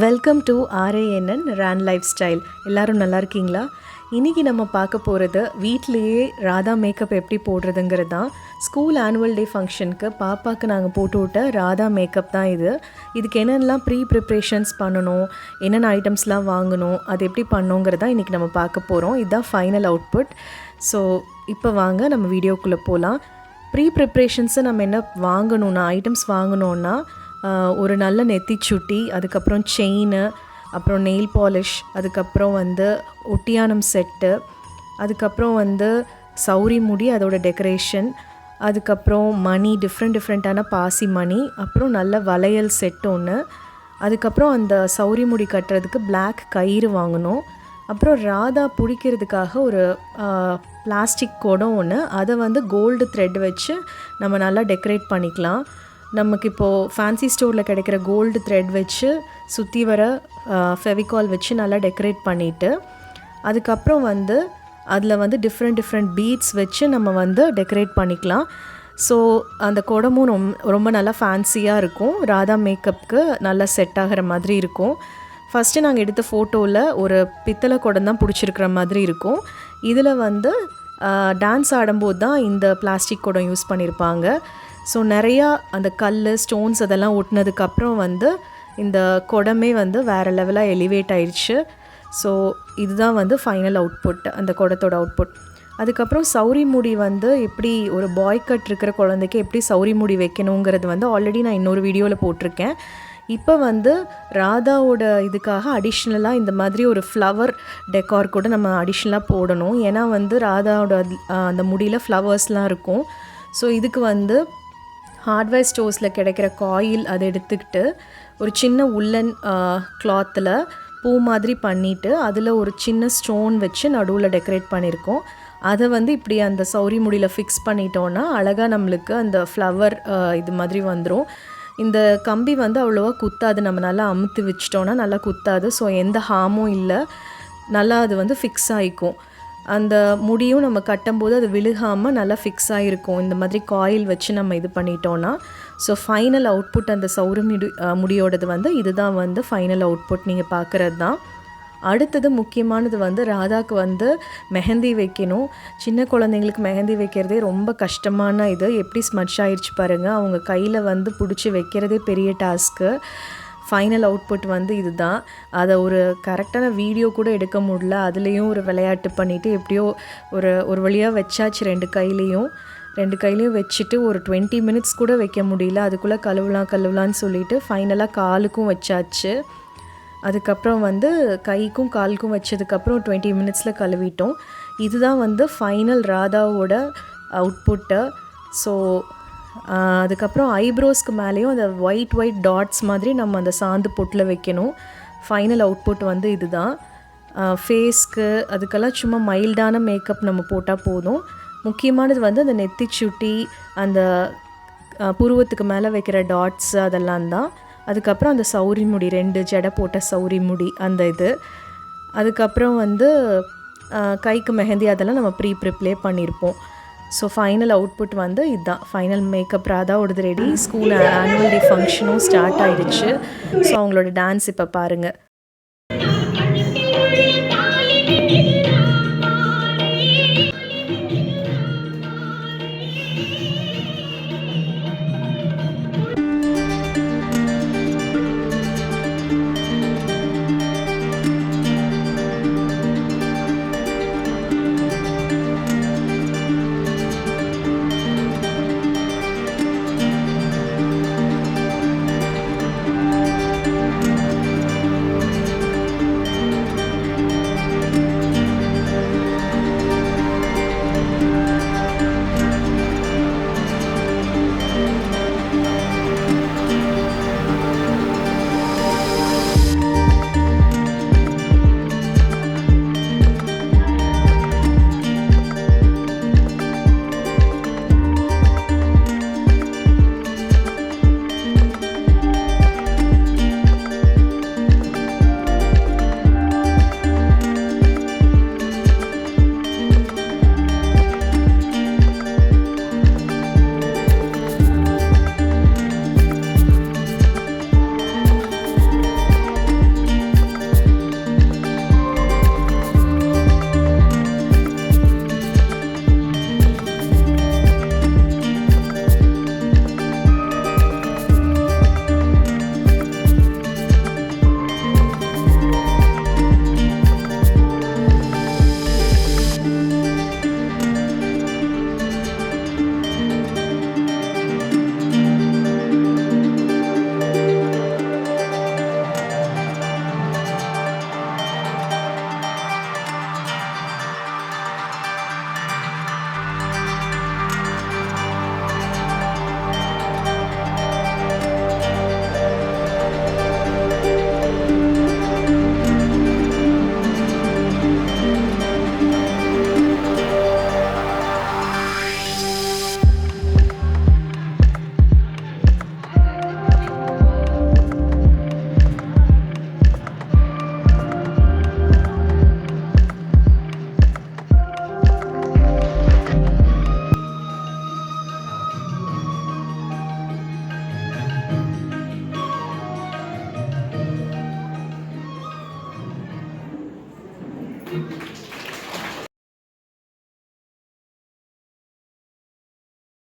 Welcome to ஆர்ஏஎன்என் ரேன் lifestyle. எல்லோரும் நல்லா இருக்கீங்களா? இன்றைக்கி நம்ம பார்க்க போகிறது வீட்டிலையே ராதா மேக்கப் எப்படி போடுறதுங்கிறது தான். ஸ்கூல் ஆனுவல் டே ஃபங்க்ஷனுக்கு பாப்பாவுக்கு நாங்கள் போட்டு விட்ட ராதா மேக்கப் தான் இது. இதுக்கு என்னென்னலாம் ப்ரிப்ரேஷன்ஸ் பண்ணணும், என்னென்ன ஐட்டம்ஸ்லாம் வாங்கணும், அது எப்படி பண்ணோங்கிறது தான் இன்றைக்கி நம்ம பார்க்க போகிறோம். இதுதான் ஃபைனல் அவுட்புட். ஸோ இப்போ வாங்க நம்ம வீடியோக்குள்ளே போகலாம். ப்ரிப்ரேஷன்ஸை நம்ம என்ன வாங்கணுன்னா, ஐட்டம்ஸ் வாங்கணுன்னா ஒரு நல்ல நெத்திச்சுட்டி, அதுக்கப்புறம் செயின், அப்புறம் நெயில் பாலிஷ், அதுக்கப்புறம் ஒட்டியானம் செட்டு, அதுக்கப்புறம் சௌரி முடி, அதோட டெக்கரேஷன், அதுக்கப்புறம் மணி, டிஃப்ரெண்ட்டான பாசி மணி, அப்புறம் நல்ல வளையல் செட்டு ஒன்று, அதுக்கப்புறம் அந்த சௌரி முடி கட்டுறதுக்கு பிளாக் கயிறு வாங்கணும். அப்புறம் ராதா பிடிக்கிறதுக்காக ஒரு பிளாஸ்டிக் குடம் ஒன்று, அதை கோல்டு த்ரெட் வச்சு நம்ம நல்லா டெக்கரேட் பண்ணிக்கலாம். நமக்கு இப்போது ஃபேன்சி ஸ்டோரில் கிடைக்கிற கோல்டு த்ரெட் வச்சு சுற்றி வர ஃபெவிகால் வச்சு நல்லா டெக்கரேட் பண்ணிவிட்டு, அதுக்கப்புறம் அதில் டிஃப்ரெண்ட் பீட்ஸ் வச்சு நம்ம டெக்கரேட் பண்ணிக்கலாம். ஸோ அந்த குடமும் ரொம்ப நல்லா ஃபேன்சியாக இருக்கும். ராதா மேக்கப்புக்கு நல்லா செட் ஆகிற மாதிரி இருக்கும். ஃபஸ்ட்டு நாங்கள் எடுத்த ஃபோட்டோவில் ஒரு பித்தளை குடம் தான் பிடிச்சிருக்கிற மாதிரி இருக்கும். இதில் டான்ஸ் ஆடும்போது தான் இந்த பிளாஸ்டிக் குடம் யூஸ் பண்ணியிருப்பாங்க. ஸோ நிறையா அந்த கல், ஸ்டோன்ஸ் அதெல்லாம் ஒட்டினதுக்கப்புறம் இந்த குடமே வேறு லெவலாக எலிவேட் ஆயிடுச்சு. ஸோ இதுதான் ஃபைனல் அவுட்புட், அந்த குடத்தோட அவுட்புட். அதுக்கப்புறம் சௌரி முடி எப்படி ஒரு பாய் கட் இருக்கிற குழந்தைக்கு எப்படி சௌரி முடி வைக்கணுங்கிறது ஆல்ரெடி நான் இன்னொரு வீடியோவில் போட்டிருக்கேன். இப்போ ராதாவோட இதுக்காக அடிஷ்னலாக இந்த மாதிரி ஒரு ஃப்ளவர் டெக்கார் கூட நம்ம அடிஷ்னலாக போடணும். ஏன்னா ராதாவோட அந்த முடியில் ஃப்ளவர்ஸ்லாம் இருக்கும். ஸோ இதுக்கு ஹார்ட்வேர் ஸ்டோர்ஸில் கிடைக்கிற காயில் அதை எடுத்துக்கிட்டு ஒரு சின்ன உள்ளன் கிளாத்தில் பூ மாதிரி பண்ணிவிட்டு அதில் ஒரு சின்ன ஸ்டோன் வச்சு நடுவில் டெக்கரேட் பண்ணியிருக்கோம். அதை இப்படி அந்த சௌரி முடியில் ஃபிக்ஸ் பண்ணிட்டோன்னா அழகாக நம்மளுக்கு அந்த ஃப்ளவர் இது மாதிரி வந்துடும். இந்த கம்பி அவ்வளோவா குத்தாது, நம்ம நல்லா அமுத்து வச்சிட்டோன்னா நல்லா குத்தாது. ஸோ எந்த ஹார்மும் இல்லை, நல்லா அது ஃபிக்ஸ் ஆகிக்கும். அந்த முடியும் நம்ம கட்டும்போது அது விழுகாமல் நல்லா ஃபிக்ஸ் ஆகிருக்கும். இந்த மாதிரி காயில் வச்சு நம்ம இது பண்ணிட்டோன்னா. ஸோ ஃபைனல் அவுட்புட் அந்த சௌரி முடியோடது இதுதான் ஃபைனல் அவுட்புட் நீங்கள் பார்க்குறது தான். அடுத்தது முக்கியமானது ராதாவுக்கு மெஹந்தி வைக்கணும். சின்ன குழந்தைங்களுக்கு மெஹந்தி வைக்கிறதே ரொம்ப கஷ்டமான இது. எப்படி ஸ்மட்ச் ஆயிடுச்சு பாருங்கள். அவங்க கையில் பிடிச்சி வைக்கிறதே பெரிய டாஸ்க்கு. ஃபைனல் அவுட்புட் இதுதான். அதை ஒரு கரெக்டான வீடியோ கூட எடுக்க முடியல. அதுலேயும் ஒரு விளையாட்டு பண்ணிவிட்டு எப்படியோ ஒரு வழியாக வச்சாச்சு. ரெண்டு கையிலையும் வச்சுட்டு ஒரு 20 மினிட்ஸ் கூட வைக்க முடியல. அதுக்குள்ளே கழுவலான்னு சொல்லிட்டு ஃபைனலாக காலுக்கும் வச்சாச்சு. அதுக்கப்புறம் கைக்கும் காலுக்கும் வச்சதுக்கப்புறம் 20 மினிட்ஸில் கழுவிட்டோம். இதுதான் ஃபைனல் ராதாவோட அவுட்புட்டு. ஸோ அதுக்கப்புறம் ஐப்ரோஸ்க்கு மேலேயும் அந்த ஒயிட் டாட்ஸ் மாதிரி நம்ம அந்த சாந்து பொட்டில் வைக்கணும். ஃபைனல் அவுட்புட் இதுதான். ஃபேஸ்க்கு அதுக்கெல்லாம் சும்மா மைல்டான மேக்கப் நம்ம போட்டால் போதும். முக்கியமானது அந்த நெத்திச்சுட்டி, அந்த புருவத்துக்கு மேலே வைக்கிற டாட்ஸ் அதெல்லாம் தான். அதுக்கப்புறம் அந்த சௌரி முடி, 2 ஜடை போட்ட சௌரி முடி அந்த இது. அதுக்கப்புறம் கைக்கு மெஹந்தி அதெல்லாம் நம்ம ப்ரிப்ளே பண்ணியிருப்போம். ஸோ ஃபைனல் அவுட்புட் இதுதான். ஃபைனல் மேக்கப் ராதாவோடது ரெடி. ஸ்கூல் ஆனுவல் டே ஃபங்க்ஷனும் ஸ்டார்ட் ஆகிடுச்சு. ஸோ அவங்களோட டான்ஸ் இப்போ பாருங்கள்.